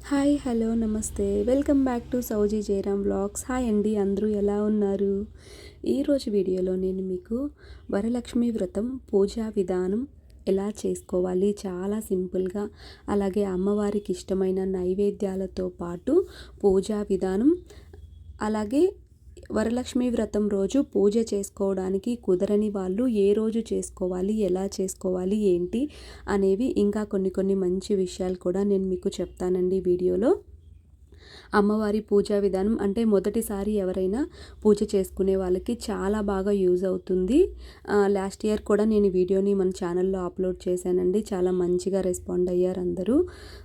Hi hello నమస్తే welcome back to Sowji Jayaram blogs. Hi అండి, అందరూ ఎలా ఉన్నారు? ఈరోజు వీడియోలో నేను మీకు వరలక్ష్మి వ్రతం పూజా విధానం ఎలా చేసుకోవాలి చాలా సింపుల్గా, అలాగే అమ్మవారికి ఇష్టమైన నైవేద్యాలతో పాటు పూజా విధానం, అలాగే వరలక్ష్మి వ్రతం రోజు పూజ చేసుకోవడానికి కుదరని వాళ్ళు ఏ రోజు చేసుకోవాలి, ఎలా చేసుకోవాలి, ఏంటి అనేవి ఇంకా కొన్ని మంచి విషయాలు కూడా నేను మీకు చెప్తానండి వీడియోలో. అమ్మవారి పూజా విధానం అంటే మొదటిసారి ఎవరైనా పూజ చేసుకునే వాళ్ళకి చాలా బాగా యూజ్ అవుతుంది. లాస్ట్ ఇయర్ కూడా నేను వీడియోని మన ఛానల్లో అప్లోడ్ చేశానండి. చాలా మంచిగా రెస్పాండ్ అయ్యారు అందరూ.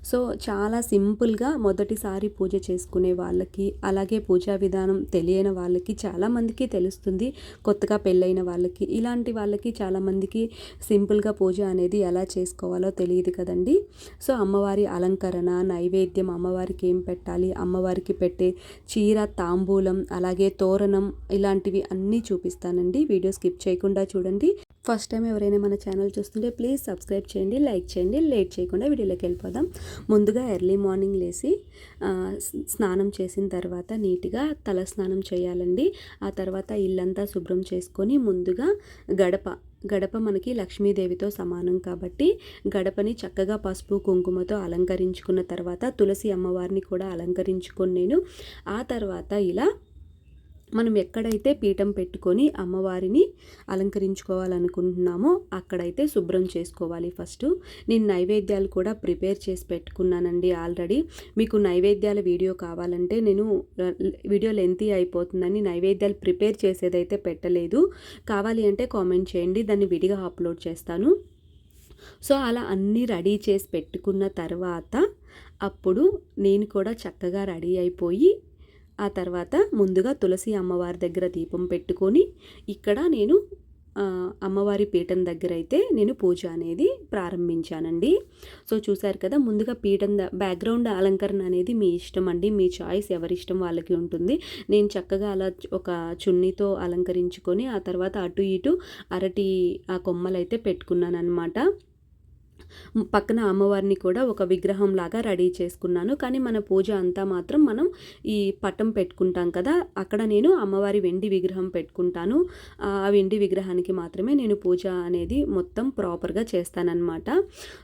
సో చాలా సింపుల్గా మొదటిసారి పూజ చేసుకునే వాళ్ళకి, అలాగే పూజా విధానం తెలియని వాళ్ళకి, చాలామందికి తెలుస్తుంది కొత్తగా పెళ్ళైన వాళ్ళకి, ఇలాంటి వాళ్ళకి చాలామందికి సింపుల్గా పూజ అనేది ఎలా చేసుకోవాలో తెలియదు కదండి. సో అమ్మవారి అలంకరణ, నైవేద్యం, అమ్మవారికి ఏం పెట్టాలి, అమ్మవారికి పెట్టే చీర, తాంబూలం, అలాగే తోరణం, ఇలాంటివి అన్నీ చూపిస్తానండి. వీడియో స్కిప్ చేయకుండా చూడండి. ఫస్ట్ టైం ఎవరైనా మన ఛానల్ చూస్తుంటే ప్లీజ్ సబ్స్క్రైబ్ చేయండి, లైక్ చేయండి. లేట్ చేయకుండా వీడియోలోకి వెళ్ళిపోదాం. ముందుగా ఎర్లీ మార్నింగ్ లేచి స్నానం చేసిన తర్వాత నీట్గా తల స్నానం చేయాలండి. ఆ తర్వాత ఇల్లంతా శుభ్రం చేసుకొని ముందుగా గడప మనకి లక్ష్మీదేవితో సమానం కాబట్టి గడపని చక్కగా పసుపు కుంకుమతో అలంకరించుకున్న తర్వాత తులసి అమ్మవారిని కూడా అలంకరించుకొని నేను ఆ తర్వాత ఇలా మనం ఎక్కడైతే పీఠం పెట్టుకొని అమ్మవారిని అలంకరించుకోవాలనుకుంటున్నామో అక్కడైతే శుభ్రం చేసుకోవాలి. ఫస్ట్ నేను నైవేద్యాలు కూడా ప్రిపేర్ చేసి పెట్టుకున్నానండి ఆల్రెడీ. మీకు నైవేద్యాల వీడియో కావాలంటే నేను వీడియో లెంతీ అయిపోతుందని నైవేద్యాలు ప్రిపేర్ చేసేదైతే పెట్టలేదు. కావాలి అంటే కామెంట్ చేయండి, దాన్ని విడిగా అప్లోడ్ చేస్తాను. సో అలా అన్నీ రెడీ చేసి పెట్టుకున్న తర్వాత అప్పుడు నేను కూడా చక్కగా రెడీ అయిపోయి ఆ తర్వాత ముందుగా తులసి అమ్మవారి దగ్గర దీపం పెట్టుకొని ఇక్కడ నేను అమ్మవారి పీఠం దగ్గర అయితే నేను పూజ అనేది ప్రారంభించానండి. సో చూసారు కదా, ముందుగా పీఠం బ్యాక్గ్రౌండ్ అలంకరణ అనేది మీ ఇష్టం అండి, మీ చాయిస్, ఎవరి ఇష్టం వాళ్ళకి ఉంటుంది. నేను చక్కగా అలా ఒక చున్నీతో అలంకరించుకొని ఆ తర్వాత అటు ఇటు అరటి ఆ కొమ్మలు అయితే పెట్టుకున్నాను అనమాట. పక్కన అమ్మవారిని కూడా ఒక విగ్రహం లాగా రెడీ చేసుకున్నాను. కానీ మన పూజ అంతా మాత్రం మనం ఈ పటం పెట్టుకుంటాం కదా, అక్కడ నేను అమ్మవారి వెండి విగ్రహం పెట్టుకుంటాను. ఆ వెండి విగ్రహానికి మాత్రమే నేను పూజ అనేది మొత్తం ప్రాపర్గా చేస్తానన్నమాట.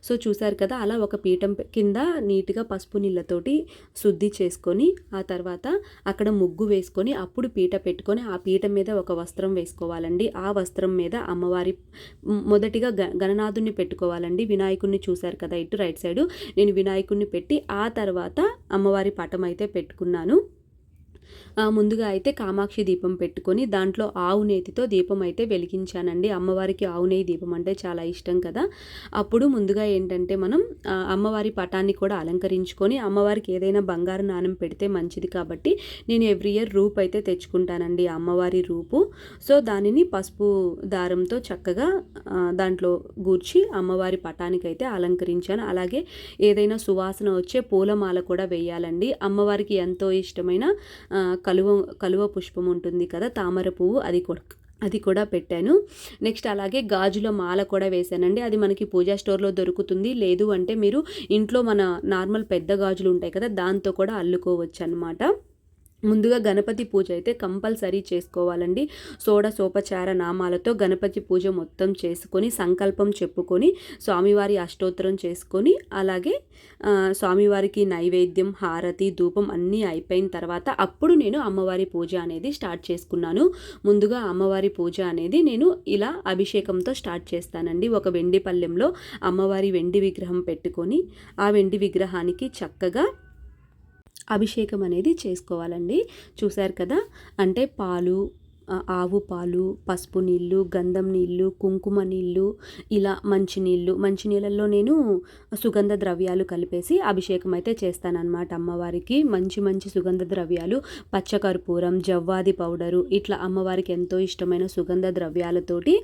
సో చూసారు కదా, అలా ఒక పీఠం కింద నీట్గా పసుపు నీళ్ళతోటి శుద్ధి చేసుకొని ఆ తర్వాత అక్కడ ముగ్గు వేసుకొని అప్పుడు పీట పెట్టుకొని ఆ పీట మీద ఒక వస్త్రం వేసుకోవాలండి. ఆ వస్త్రం మీద అమ్మవారి మొదటిగా గణనాథుని పెట్టుకోవాలండి. వినాయకుడిని చూశారు కదా ఇటు రైట్ సైడు, నేను వినాయకుడిని పెట్టి ఆ తర్వాత అమ్మవారి పటం అయితే పెట్టుకున్నాను. ముందుగా అయితే కామాక్షి దీపం పెట్టుకొని దాంట్లో ఆవు నేతితో దీపం అయితే వెలిగించానండి. అమ్మవారికి ఆవు నెయ్యి దీపం అంటే చాలా ఇష్టం కదా. అప్పుడు ముందుగా ఏంటంటే మనం అమ్మవారి పటాన్ని కూడా అలంకరించుకొని అమ్మవారికి ఏదైనా బంగారు నాణెం పెడితే మంచిది కాబట్టి నేను ఎవ్రీ ఇయర్ రూప్ అయితే తెచ్చుకుంటానండి, అమ్మవారి రూపు. సో దానిని పసుపు దారంతో చక్కగా దాంట్లో గూర్చి అమ్మవారి పటానికి అయితే అలంకరించాను. అలాగే ఏదైనా సువాసన వచ్చే పూలమాల కూడా వేయాలండి. అమ్మవారికి ఎంతో ఇష్టమైన కలువ పుష్పం ఉంటుంది కదా, తామర పువ్వు, అది కూడా పెట్టాను. నెక్స్ట్ అలాగే గాజుల మాల కూడా వేశానండి. అది మనకి పూజా స్టోర్లో దొరుకుతుంది. లేదు అంటే మీరు ఇంట్లో మన నార్మల్ పెద్ద గాజులు ఉంటాయి కదా, దాంతో కూడా అల్లుకోవచ్చు అన్నమాట. ముందుగా గణపతి పూజ అయితే కంపల్సరీ చేసుకోవాలండి. షోడశోపచార నామాలతో గణపతి పూజ మొత్తం చేసుకొని సంకల్పం చెప్పుకొని స్వామివారి అష్టోత్తరం చేసుకొని అలాగే స్వామివారికి నైవేద్యం, హారతి, ధూపం అన్నీ అయిపోయిన తర్వాత అప్పుడు నేను అమ్మవారి పూజ అనేది స్టార్ట్ చేసుకున్నాను. ముందుగా అమ్మవారి పూజ అనేది నేను ఇలా అభిషేకంతో స్టార్ట్ చేస్తానండి. ఒక వెండి పళ్ళెంలో అమ్మవారి వెండి విగ్రహం పెట్టుకొని ఆ వెండి విగ్రహానికి చక్కగా అభిషేకం అనేది చేసుకోవాలండి. చూశారు కదా, అంటే పాలు, ఆవు పాలు, పసుపు నీళ్ళు, గంధం నీళ్ళు, కుంకుమ నీళ్ళు, ఇలా మంచినీళ్ళల్లో నేను సుగంధ ద్రవ్యాలు కలిపేసి అభిషేకం అయితే చేస్తానన్నమాట అమ్మవారికి. మంచి సుగంధ ద్రవ్యాలు, పచ్చకర్పూరం, జవ్వాది పౌడరు, ఇట్లా అమ్మవారికి ఎంతో ఇష్టమైన సుగంధ ద్రవ్యాలతోటి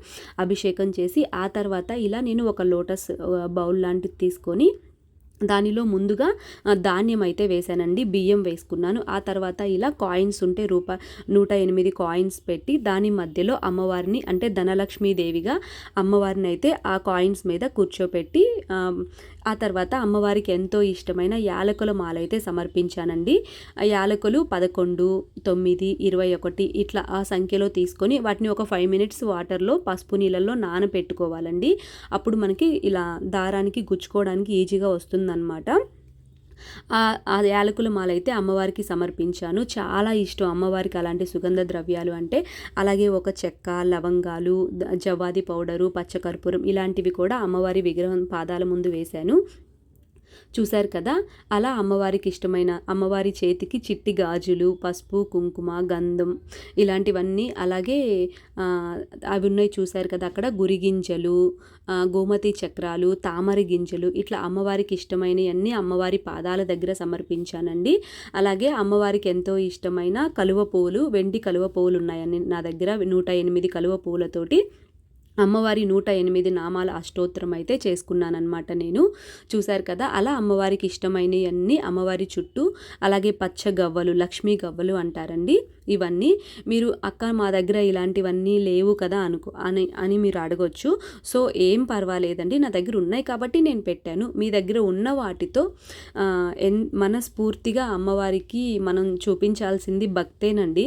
అభిషేకం చేసి ఆ తర్వాత ఇలా నేను ఒక లోటస్ బౌల్ లాంటిది తీసుకొని దానిలో ముందుగా ధాన్యం అయితే వేసానండి, బియ్యం వేసుకున్నాను. ఆ తర్వాత ఇలా కాయిన్స్ ఉంటే 108 కాయిన్స్ పెట్టి దాని మధ్యలో అమ్మవారిని అంటే ధనలక్ష్మీదేవిగా అమ్మవారిని అయితే ఆ కాయిన్స్ మీద కూర్చోపెట్టి ఆ తర్వాత అమ్మవారికి ఎంతో ఇష్టమైన యాలకుల మాల అయితే సమర్పించానండి. ఆ యాలకులు 11, 9, 21 ఇట్లా ఆ సంఖ్యలో తీసుకొని వాటిని ఒక 5 మినిట్స్ వాటర్లో పసుపు నీళ్ళల్లో నానబెట్టుకోవాలండి. అప్పుడు మనకి ఇలా దారానికి గుచ్చుకోవడానికి ఈజీగా వస్తుందన్నమాట. ఆ యాలకుల మాల అయితే అమ్మవారికి సమర్పించాను. చాలా ఇష్టం అమ్మవారికి అలాంటి సుగంధ ద్రవ్యాలు అంటే. అలాగే ఒక చెక్క, లవంగాలు, జవ్వాది పౌడరు, పచ్చకర్పూరం ఇలాంటివి కూడా అమ్మవారి విగ్రహం పాదాల ముందు వేశాను. చూశారు కదా, అలా అమ్మవారికి ఇష్టమైన అమ్మవారి చేతికి చిట్టి గాజులు, పసుపు, కుంకుమ, గంధం ఇలాంటివన్నీ, అలాగే అవి ఉన్నాయి చూశారు కదా అక్కడ గురిగింజలు, గోమతి చక్రాలు, తామర గింజలు ఇట్లా అమ్మవారికి ఇష్టమైనవన్నీ అమ్మవారి పాదాల దగ్గర సమర్పించానండి. అలాగే అమ్మవారికి ఎంతో ఇష్టమైన కలువ పువ్వులు, వెండి కలువ పువ్వులు ఉన్నాయండి నా దగ్గర. 108 కలువ పువ్వులతోటి అమ్మవారి 108 నామాల అష్టోత్తరం అయితే చేసుకున్నానమాట నేను. చూశారు కదా, అలా అమ్మవారికి ఇష్టమైనవన్నీ అమ్మవారి చుట్టూ, అలాగే పచ్చ గవ్వలు, లక్ష్మీ గవ్వలు అంటారండి ఇవన్నీ. మీరు అక్క మా దగ్గర ఇలాంటివన్నీ లేవు కదా అని మీరు అడగొచ్చు. సో ఏం పర్వాలేదండి, నా దగ్గర ఉన్నాయి కాబట్టి నేను పెట్టాను. మీ దగ్గర ఉన్న వాటితో మనస్ఫూర్తిగా అమ్మవారికి మనం చూపించాల్సింది భక్తేనండి.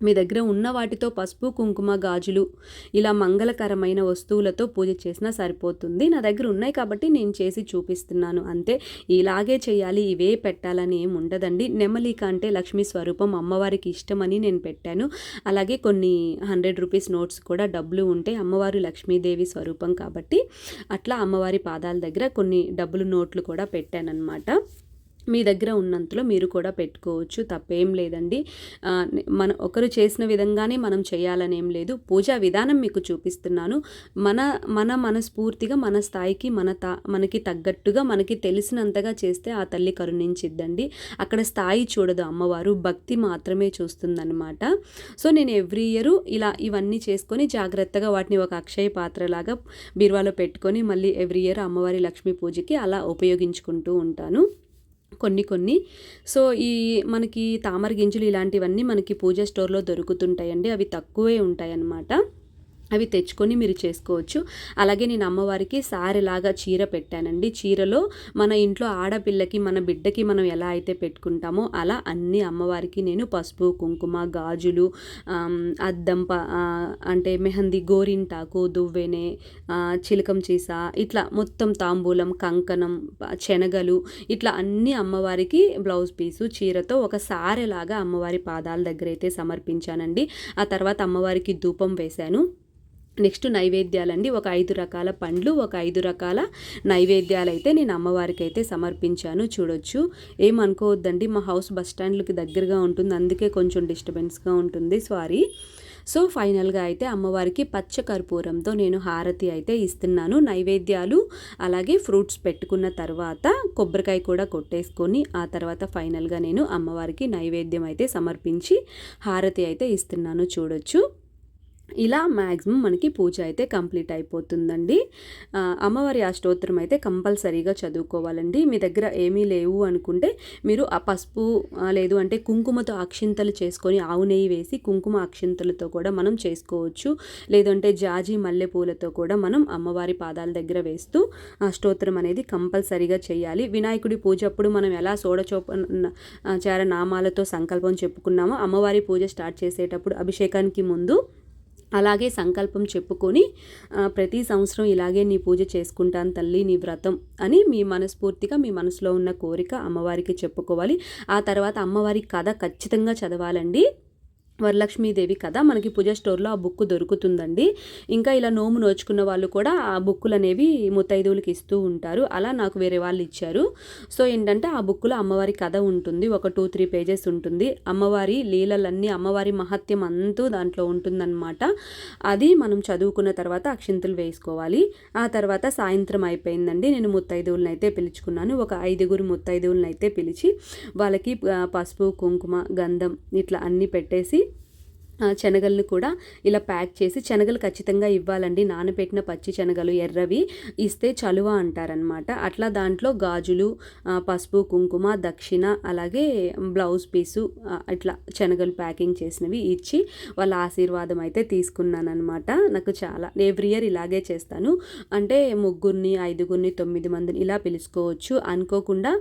మీ దగ్గర ఉన్న వాటితో పసుపు, కుంకుమ, గాజులు ఇలా మంగళకరమైన వస్తువులతో పూజ చేసినా సరిపోతుంది. నా దగ్గర ఉన్నాయి కాబట్టి నేను చేసి చూపిస్తున్నాను అంతే. ఇలాగే చేయాలి, ఇవే పెట్టాలని ఏం ఉండదండి. నెమలిక అంటే లక్ష్మీ స్వరూపం, అమ్మవారికి ఇష్టమని నేను పెట్టాను. అలాగే కొన్ని 100 రూపీస్ నోట్స్ కూడా డబ్బులు ఉంటే అమ్మవారు లక్ష్మీదేవి స్వరూపం కాబట్టి అట్లా అమ్మవారి పాదాల దగ్గర కొన్ని డబ్బులు నోట్లు కూడా పెట్టానన్నమాట. మీ దగ్గర ఉన్నంతలో మీరు కూడా పెట్టుకోవచ్చు, తప్పేం లేదండి. ఒకరు చేసిన విధంగానే మనం చేయాలనేం లేదు. పూజా విధానం మీకు చూపిస్తున్నాను. మనస్ఫూర్తిగా మన స్థాయికి మనకి తగ్గట్టుగా మనకి తెలిసినంతగా చేస్తే ఆ తల్లి కరుణించిద్దండి. అక్కడ స్థాయి చూడదు అమ్మవారు, భక్తి మాత్రమే చూస్తుందన్నమాట. సో నేను ఎవ్రీ ఇయర్ ఇలా ఇవన్నీ చేసుకొని జాగ్రత్తగా వాటిని ఒక అక్షయ పాత్రలాగా బీరువాలో పెట్టుకొని మళ్ళీ ఎవ్రీ ఇయర్ అమ్మవారి లక్ష్మీ పూజకి అలా ఉపయోగించుకుంటూ ఉంటాను కొన్ని. సో మనకి తామర గింజలు ఇలాంటివన్నీ మనకి పూజ స్టోర్లో దొరుకుతుంటాయండి. అవి తక్కువే ఉంటాయన్నమాట. అవి తెచ్చుకొని మీరు చేసుకోవచ్చు. అలాగే నేను అమ్మవారికి సారెలాగా చీర పెట్టానండి. చీరలో మన ఇంట్లో ఆడపిల్లకి, మన బిడ్డకి మనం ఎలా అయితే పెట్టుకుంటామో అలా అన్ని అమ్మవారికి నేను పసుపు, కుంకుమ, గాజులు, అద్దం అంటే మెహందీ, గోరింటాకు, దువ్వెనే, చిలకం చీస ఇట్లా మొత్తం తాంబూలం, కంకణం, శనగలు ఇట్లా అన్ని అమ్మవారికి బ్లౌజ్ పీసు చీరతో ఒక సారెలాగా అమ్మవారి పాదాల దగ్గర అయితే సమర్పించానండి. ఆ తర్వాత అమ్మవారికి ధూపం వేశాను. నెక్స్ట్ నైవేద్యాలండి. ఒక 5 రకాల పండ్లు, ఒక 5 రకాల నైవేద్యాలు అయితే నేను అమ్మవారికి అయితే సమర్పించాను. చూడొచ్చు, ఏమనుకోవద్దండి, మా హౌస్ బస్ స్టాండ్లకి దగ్గరగా ఉంటుంది, అందుకే కొంచెం డిస్టర్బెన్స్గా ఉంటుంది, సారీ. సో ఫైనల్గా అయితే అమ్మవారికి పచ్చ కర్పూరంతో నేను హారతి అయితే ఇస్తున్నాను. నైవేద్యాలు అలాగే ఫ్రూట్స్ పెట్టుకున్న తర్వాత కొబ్బరికాయ కూడా కొట్టేసుకొని ఆ తర్వాత ఫైనల్గా నేను అమ్మవారికి నైవేద్యం అయితే సమర్పించి హారతి అయితే ఇస్తున్నాను. చూడొచ్చు, ఇలా మ్యాక్సిమం మనకి పూజ అయితే కంప్లీట్ అయిపోతుందండి. అమ్మవారి అష్టోత్తరం అయితే కంపల్సరీగా చదువుకోవాలండి. మీ దగ్గర ఏమీ లేవు అనుకుంటే మీరు ఆ పసుపు లేదు అంటే కుంకుమతో అక్షింతలు చేసుకొని ఆవు నెయ్యి వేసి కుంకుమ అక్షింతలతో కూడా మనం చేసుకోవచ్చు. లేదంటే జాజి మల్లెపూలతో కూడా మనం అమ్మవారి పాదాల దగ్గర వేస్తూ అష్టోత్తరం అనేది కంపల్సరీగా చేయాలి. వినాయకుడి పూజ అప్పుడు మనం ఎలా చార నామాలతో సంకల్పం చెప్పుకున్నామో అమ్మవారి పూజ స్టార్ట్ చేసేటప్పుడు అభిషేకానికి ముందు అలాగే సంకల్పం చెప్పుకొని ప్రతి సంవత్సరం ఇలాగే నీ పూజ చేసుకుంటాను తల్లి, నీ వ్రతం అని మీ మనస్ఫూర్తిగా మీ మనసులో ఉన్న కోరిక అమ్మవారికి చెప్పుకోవాలి. ఆ తర్వాత అమ్మవారి కథ ఖచ్చితంగా చదవాలండి. వరలక్ష్మీదేవి కథ మనకి పూజ స్టోర్లో ఆ బుక్ దొరుకుతుందండి. ఇంకా ఇలా నోము నోచుకున్న వాళ్ళు కూడా ఆ బుక్కులు అనేవి ముత్తైదువులకి ఇస్తూ ఉంటారు. అలా నాకు వేరే వాళ్ళు ఇచ్చారు. సో ఏంటంటే ఆ బుక్లో అమ్మవారి కథ ఉంటుంది, ఒక 2-3 పేజెస్ ఉంటుంది. అమ్మవారి లీలలన్నీ, అమ్మవారి మహత్యం అంతూ దాంట్లో ఉంటుందన్నమాట. అది మనం చదువుకున్న తర్వాత అక్షింతలు వేసుకోవాలి. ఆ తర్వాత సాయంత్రం అయిపోయిందండి. నేను ముత్తైదువులను అయితే పిలుచుకున్నాను. ఒక 5 ముత్తైదువులను అయితే పిలిచి వాళ్ళకి పసుపు, కుంకుమ, గంధం ఇట్లా అన్నీ పెట్టేసి శనగలను కూడా ఇలా ప్యాక్ చేసి, శనగలు ఖచ్చితంగా ఇవ్వాలండి, నానబెట్టిన పచ్చి శనగలు ఎర్రవి ఇస్తే చలువ అంటారనమాట. అట్లా దాంట్లో గాజులు, పసుపు, కుంకుమ, దక్షిణ, అలాగే బ్లౌజ్ పీసు, ఇట్లా శనగలు ప్యాకింగ్ చేసినవి ఇచ్చి వాళ్ళ ఆశీర్వాదం అయితే తీసుకున్నానమాట. నాకు చాలా ఎవ్రీ ఇయర్ ఇలాగే చేస్తాను. అంటే ముగ్గురిని, 5గురిని, 9 మందిని ఇలా పిలుచుకోవచ్చు. అనుకోకుండా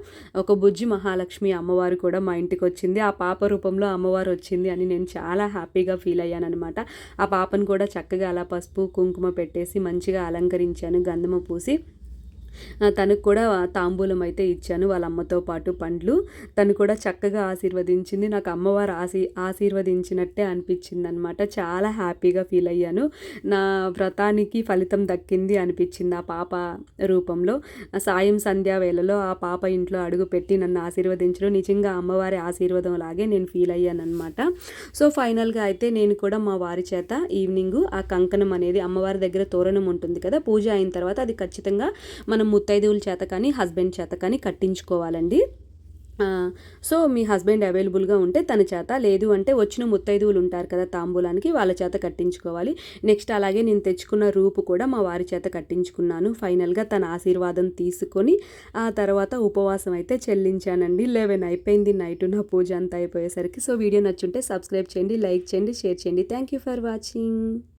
ఒక బుజ్జి మహాలక్ష్మి అమ్మవారు కూడా మా ఇంటికి వచ్చింది. ఆ పాప రూపంలో అమ్మవారు వచ్చింది అని నేను చాలా హ్యాపీగా ఫీల్ అయ్యాననమాట. ఆ పాపను కూడా చక్కగా అలా పసుపు కుంకుమ పెట్టేసి మంచిగా అలంకరించాను, గంధము పూసి. తనకు కూడా తాంబూలం అయితే ఇచ్చాను, వాళ్ళ అమ్మతో పాటు పండ్లు. తను కూడా చక్కగా ఆశీర్వదించింది. నాకు అమ్మవారు ఆశీర్వదించినట్టే అనిపించిందనమాట. చాలా హ్యాపీగా ఫీల్ అయ్యాను. నా వ్రతానికి ఫలితం దక్కింది అనిపించింది ఆ పాప రూపంలో. సాయం సంధ్యా వేళలో ఆ పాప ఇంట్లో అడుగుపెట్టి నన్ను ఆశీర్వదించడం నిజంగా అమ్మవారి ఆశీర్వాదం లాగే నేను ఫీల్ అయ్యాననమాట. సో ఫైనల్గా అయితే నేను కూడా మా వారి చేత ఈవినింగ్ ఆ కంకణం అనేది, అమ్మవారి దగ్గర తోరణం ఉంటుంది కదా, పూజ అయిన తర్వాత అది ఖచ్చితంగా మనం ముత్తైదువుల చేత కానీ హస్బెండ్ చేత కానీ కట్టించుకోవాలండి. సో మీ హస్బెండ్ అవైలబుల్గా ఉంటే తన చేత, లేదు అంటే వచ్చిన ముత్తైదువులు ఉంటారు కదా తాంబూలానికి, వాళ్ళ చేత కట్టించుకోవాలి. నెక్స్ట్ అలాగే నేను తెచ్చుకున్న రూపు కూడా మా వారి చేత కట్టించుకున్నాను. ఫైనల్గా తన ఆశీర్వాదం తీసుకొని ఆ తర్వాత ఉపవాసం అయితే చెల్లించానండి. 11 అయిపోయింది నైట్ నా పూజ అంతా అయిపోయేసరికి. సో వీడియో నచ్చుంటే సబ్స్క్రైబ్ చేయండి, లైక్ చేయండి, షేర్ చేయండి. Thank you for watching.